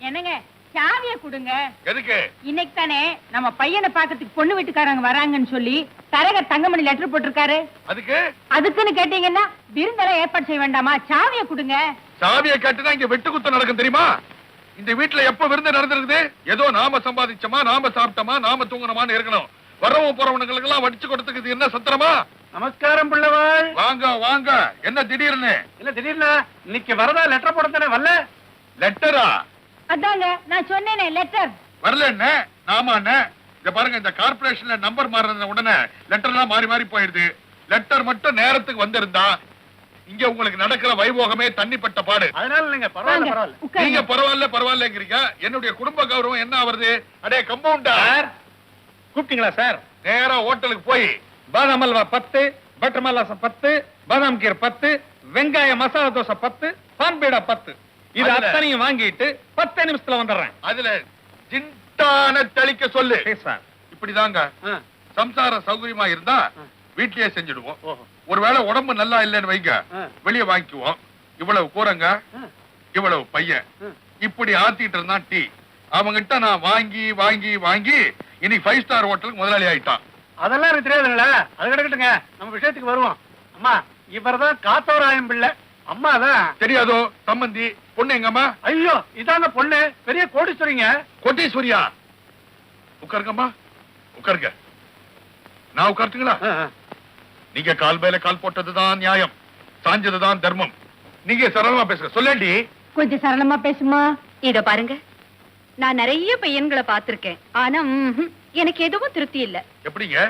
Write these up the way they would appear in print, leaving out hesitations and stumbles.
என்னங்க சாவிய கொடுங்க. எதுக்கு? இன்னைக்கு தானே நம்ம பையனை பாக்கிறதுக்கு பொண்ணு வீட்டுக்காரங்க வராங்கன்னு சொல்லி தரகர் தங்கமணி லெட்டர் போட்டிருக்காரு. அதுக்குன்னு கேட்டீங்கன்னா விருந்தெல்லாம் ஏற்பாடு செய்ய வேண்டாமா? சாவிய கொடுங்க. சாவிய கேட்டுதான் இங்க வெட்டு குத்து நடக்கும் தெரியுமா? இந்த வீட்டுல எப்ப விருந்து நடந்திருக்குது? ஏதோ நாம சம்பாதிச்சோமா, நாம சாப்பிட்டோமா, நாம தூங்கணுமான்னு இருக்கணும். வரவும் போறவனுங்களுக்கு எல்லாம் வடிச்சு கொடுத்துக்கு என்ன சத்திரமா? நமஸ்காரம் பிள்ளவாள். வாங்க வாங்க. என்ன திடீர்னு? இல்ல திடீர்னு இன்னைக்கு வரதா லெட்டர் போட தானே வரல? லெட்டரா? அதாங்க நான் சொன்னேனே லெட்டர். வரல என்ன? ஆமா என்ன? இத பாருங்க, இந்த கார்பரேஷன்ல நம்பர் மாறின உடனே லெட்டர் எல்லாம் மாறி மாறி போயிடுது. லெட்டர் மட்டும் நேரத்துக்கு வந்திருந்தா இங்க உங்களுக்கு நடக்கிற வைபோகமே தண்ணிப்பட்ட பாடு. அதனால இல்லைங்க, பரவாயில்ல பரவாயில்ல. நீங்க பரவாயில்ல பரவாயில்லங்கிறீங்க. என்னுடைய குடும்ப கௌரவம் என்ன ஆவறது? அடே கம்பவுண்டர், கூப்பிட்டீங்களா சார்? நேரா ஹோட்டலுக்கு போய் பாதாம் அல்வா 10, பட்டர் மல்லாசா 10, பாதாம் கீர் 10, வெங்காய மசாலா தோசை 10, பான் பீடா 10. இது அத்தனையும் வாங்கிட்டு 10 நிமிஷத்துல வந்துடுறேன். அதுல ஜிண்டான தெளிக்க சொல்லு சார். இப்படிதாங்க சம்சார சௌகரியமா இருந்தா வீட்லயே செஞ்சிடுவோம். ஒருவேளை உடம்பு நல்லா இல்லைன்னு வைங்க, வெளியே வாங்கிக்குவோம். இவ்வளவு கூறங்க, இவ்வளவு பையன், இப்படி ஆத்திட்டு இருந்தான் டீ. அவங்கிட்ட நான் வாங்கி வாங்கி வாங்கி இன்னைக்கு 5 ஸ்டார் ஹோட்டலுக்கு முதலாளி ஆயிட்டான். அதெல்லாம் எனக்கு தெரியாதுங்களா? அது கிடக்கட்டுங்க, நம்ம விஷயத்துக்கு வருவோம். அம்மா, இவர்தான் காத்தவராயம் பிள்ளை. அம்மா தான் தெரியாதோ? சம்பந்தி பொண்ணு எங்கம்மா? ஐயோ, இதாங்க பொண்ணு, பெரிய கோடீஸ்வரிங்க. கோட்டீஸ்வரியா? உட்காருங்கம்மா, உட்காருங்க. நான் உட்கார்த்துங்களா? நீங்க கால் மேல கால் போட்டதுதான் நியாயம், சாஞ்சதுதான் தர்மம். நீங்க சரளமா பேசுற சொல்லேண்டி. கொஞ்சம் சரளமா பேசுமா. இத பாருங்க, நான் நிறைய பையன்களை பார்த்திருக்கேன். ஆனா எனக்கு எதுவும் திருப்தி இல்ல. எப்படிங்க?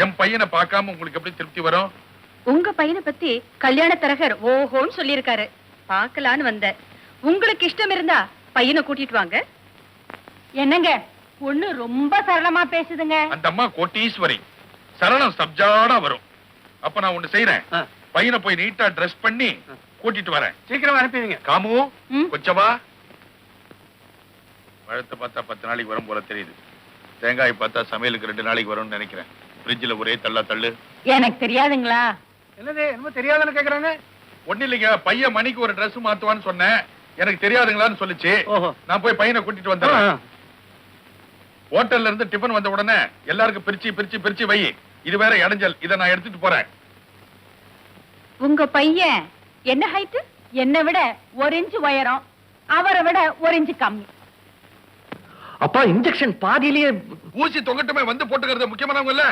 என் பையனை பார்க்காம உங்களுக்கு எப்படி திருப்தி வரும்? உங்க பையனை பத்தி கல்யாண தரகர் ஓஹோன்னு சொல்லியிருக்காரு. பார்க்கலான்னு வந்த. உங்களுக்கு இஷ்டம் இருந்தா பையனை கூட்டிட்டு வாங்க. என்னங்க பொண்ணு ரொம்ப சரளமா பேசுதுங்க. அந்த அம்மா கோட்டீஸ்வரி, சரளம் சப்ஜாடா வரும். அப்ப நான் ஒண்ணு செய்யறேன், பையனை போய் நீட்டா ட்ரெஸ் பண்ணி கூட்டிட்டு வரேன். சீக்கிரமா அனுப்பிடுங்க. காமு கொஞ்சமா. பழத்தை பார்த்தா 10 நாளைக்கு வரும் போல தெரியுது. தேங்காய் பார்த்தா சமையலுக்கு 2 நாளைக்கு வரும்னு நினைக்கிறேன். ஃப்ரிட்ஜ்ல ஒரே தள்ளு. எனக்கு தெரியாதுங்களா? என்னது என்னமோ தெரியாதுன்னு கேக்குறாங்க. ஒண்ணு இல்லைங்க, பையன் மணிக்கு ஒரு ட்ரெஸ் மாத்துவான்னு சொன்னேன். எனக்கு தெரியாதுங்களான்னு சொல்லிச்சு. நான் போய் பையனை கூட்டிட்டு வந்தேன். ஹோட்டல்ல இருந்து டிபன் வந்த உடனே எல்லாருக்கும் பிரிச்சு பிரிச்சு பிரிச்சு வை. இது வேற இடைஞ்சல், இதை நான் எடுத்துட்டு போறேன். உங்க பையன் என்ன ஹைட்? என்னை விட 1 இன்ச் உயரம், அவரை விட 1 இன்ச் கம்மி. அப்பா, இன்ஜெக்ஷன் பாதியிலேயே ஊசி தொங்கட்டுமே வந்து போட்டுக்கிறது முக்கியமானவங்க இல்ல.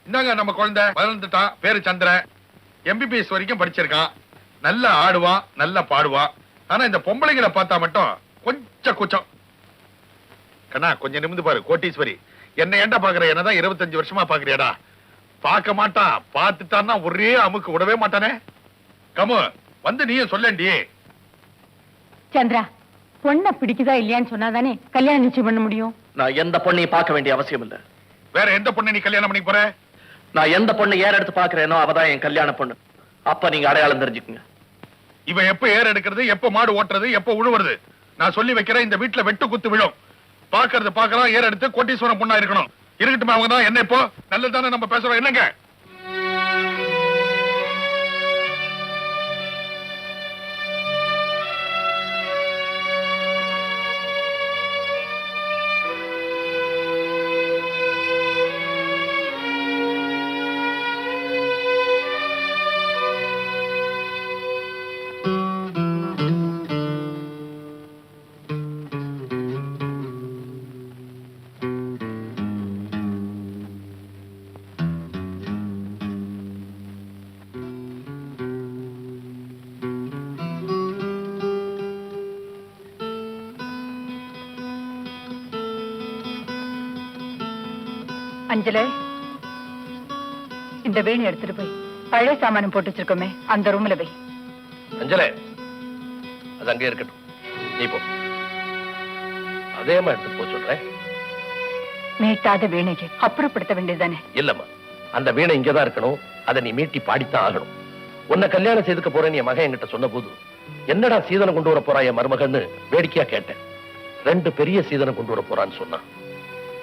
இந்தாங்க நம்ம குழந்தை வளர்ந்துட்டான். பேரு சந்திரன், MBBS வரைக்கும் படிச்சிருக்கான். நல்லா ஆடுவான், நல்லா பாடுவான். ஆனா இந்த பொம்பளைங்களை பார்த்தா மட்டும் கொஞ்சம் கூச்சம். கண்ணா கொஞ்சம் நிமிந்து பாரு. கோட்டீஸ்வரி, என்ன ஏண்டா பாக்குற? என்னதான் 25 வருஷமா பாக்குறியாடா? பார்க்க மாட்டான், பார்த்துட்டான்னா ஒரே அமுக்கு விடவே மாட்டானே. கமு வந்து நீயும் சொல்லேண்டி. சந்திரா, பொண்ணை பிடிக்குதா இல்லையான்னு சொன்னாதானே கல்யாணம் நிச்சயம் பண்ண முடியும். நான் எந்த பொண்ணையும் பார்க்க வேண்டிய அவசியம் இல்ல. வேற எந்த பொண்ணை நீ கல்யாணம் பண்ணி போற? நான் எந்த பொண்ணை ஏற எடுத்து பாக்குறேனோ அவதான் என் கல்யாண பொண்ணு. அப்ப நீங்க அடையாளம் தெரிஞ்சுக்குங்க. இவன் எப்ப ஏற எடுக்கிறது, எப்ப மாடு ஓட்டுறது, எப்ப உழுவுறது, நான் சொல்லி வைக்கிறேன். இந்த வீட்டுல வெட்டு குத்து விழும். பாக்குறது பாக்கலாம், ஏற எடுத்து கோட்டீஸ்வரம் பொண்ணா இருக்கணும். இருக்கட்டும், அவங்க தான். என்ன இப்போ நல்லதானே நம்ம பேசுறோம். என்னங்க அஞ்சலே, இந்த வீணை எடுத்துட்டு போய் பழைய சாமானம் போட்டு வச்சிருக்கோமே அந்த ரூம்ல வை. அஞ்சலே, அது அங்கே இருக்கட்டும். நீ போ. அதே மாதிரி எடுத்து போ சொல்றேன். மீட்டாத வீணைக்கு அப்புறப்படுத்த வேண்டியதுதானே? இல்லம்மா, அந்த வீணை இங்கதான் இருக்கணும். அதை நீ மீட்டி பாடித்தான் ஆகணும். உன்னை கல்யாணம் செய்துக்க போறேன் என் மகன் என்கிட்ட சொன்ன போது, என்னடா சீதனம் கொண்டு வர போறா என் மருமகன்னு வேடிக்கையா கேட்டேன். 2 பெரிய சீதனம் கொண்டு வர போறான்னு சொன்னான்.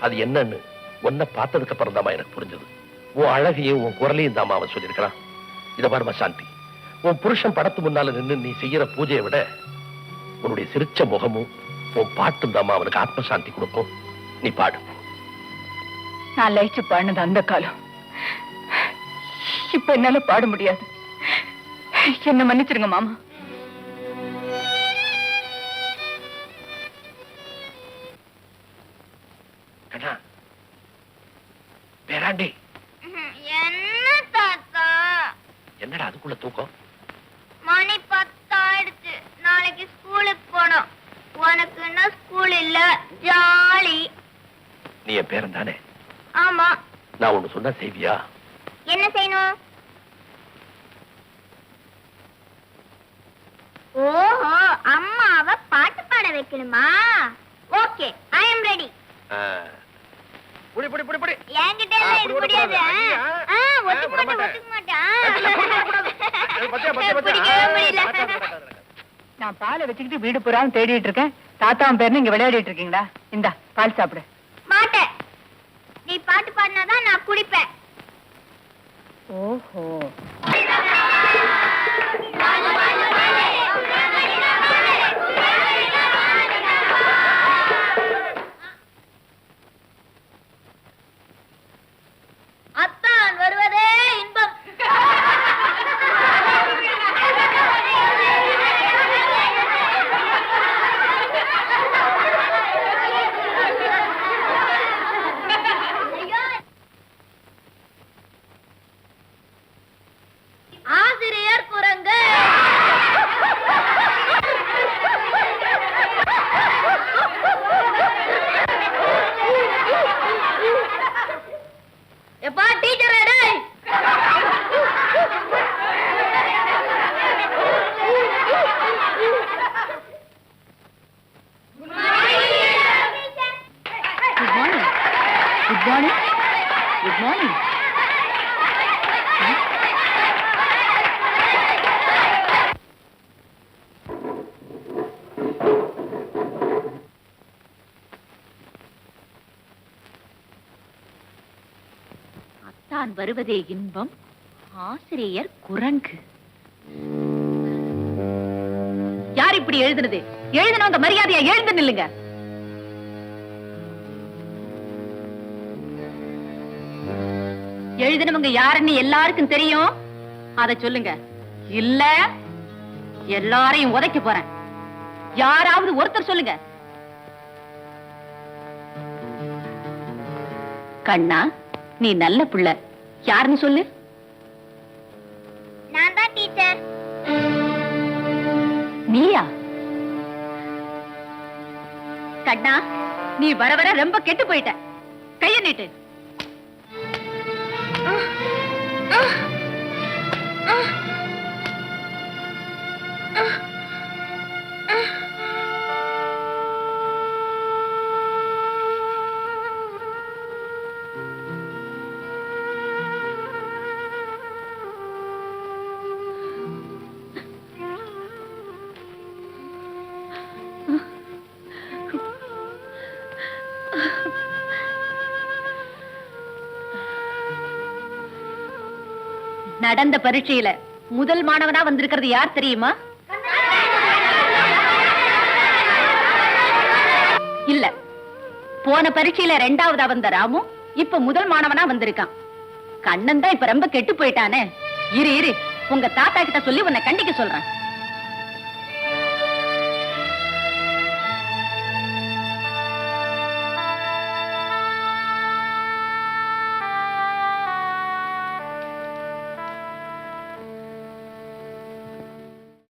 அது என்னன்னு உன்னை பார்த்ததுக்கு அப்புறம் தாமா எனக்கு புரிஞ்சது. உன் அழகையும் உன் குரலையும் தாமா அவன் சொல்லியிருக்கிறான். இத பாருமா சாந்தி, உன் புருஷன் படத்து முன்னால நின்று நீ செய்யற பூஜையை விட உன்னுடைய சிரிச்ச முகமும் உன் பாட்டும் தாமா அவனுக்கு ஆத்மசாந்தி கொடுக்கும். நீ பாடு. நான் லயிச்சு பாடினது அந்த காலம். இப்ப என்னால பாட முடியாது. என்ன மன்னிச்சிருங்க மாமா. கண்ணா, பேராண்டி, என்ன தாத்தா? என்னடா அதுக்குள்ள தூக்கம்? மணி 10 ஆயிடுச்சு. நாளைக்கு ஸ்கூலுக்கு போனோம். உனக்கு என்ன ஸ்கூல் இல்ல, ஜாலி. நீ என் பேரன் தானே? ஆமா. நான் ஒண்ணு சொன்னா செய்வியா? என்ன செய்யணும்? ஓஹோ, அம்மாவை பாட்டு பாட வைக்கணுமா? Okay, I am ready. புடி புடி புடி புடி. என்கிட்ட எல்லாம் இது முடியாது. ஒத்துக்க மாட்டேன். பிடிக்கவே முடியல. நான் பாலை வச்சுக்கிட்டு வீடு புறாவும் தேடிட்டு இருக்கேன். தாத்தாவும் பேர்னு இங்க விளையாடிட்டு இருக்கீங்களா? இந்தா பால் சாப்பிடு. மாட்டேன். நீ பாட்டு பாடினாதான் நான் குடிப்பேன். ஓஹோ. அத்தான் வருவதே இன்பம். ஆசிரியர் குரங்கு. எப்பா டீச்சர் எடை. Good morning. Good morning. Good morning. தான் வருவதே இன்பம், ஆசிரியர் குரங்கு. யார் இப்படி எழுதுனது? எழுதினவங்க மரியாதையா எழுந்து நில்லுங்க. எழுதினவங்க யாருன்னு எல்லாருக்கும் தெரியும். அத சொல்லுங்க. இல்ல எல்லாரையும் உதைக்க போறேன். யாராவது ஒருத்தர் சொல்லுங்க. கண்ணா, நீ நல்ல புள்ள. யாருன்னு சொல்லு. நான் தான் டீச்சர். நீயா? கண்ணா, நீ வர வர ரொம்ப கெட்டு போயிட்ட. கைய நீட்டு. நடந்த பரீட்சையில முதல் மாணவனா வந்திருக்கிறது யார் தெரியுமா? இல்ல, போன பரீட்சையில 2ஆவதா வந்த ராமு இப்ப முதல் மாணவனா வந்திருக்கான். கண்ணன் தான் இப்ப ரொம்ப கெட்டு போயிட்டானே. இரு உங்க தாத்தா கிட்ட சொல்லி உன்னை கண்டிக்க சொல்றேன்.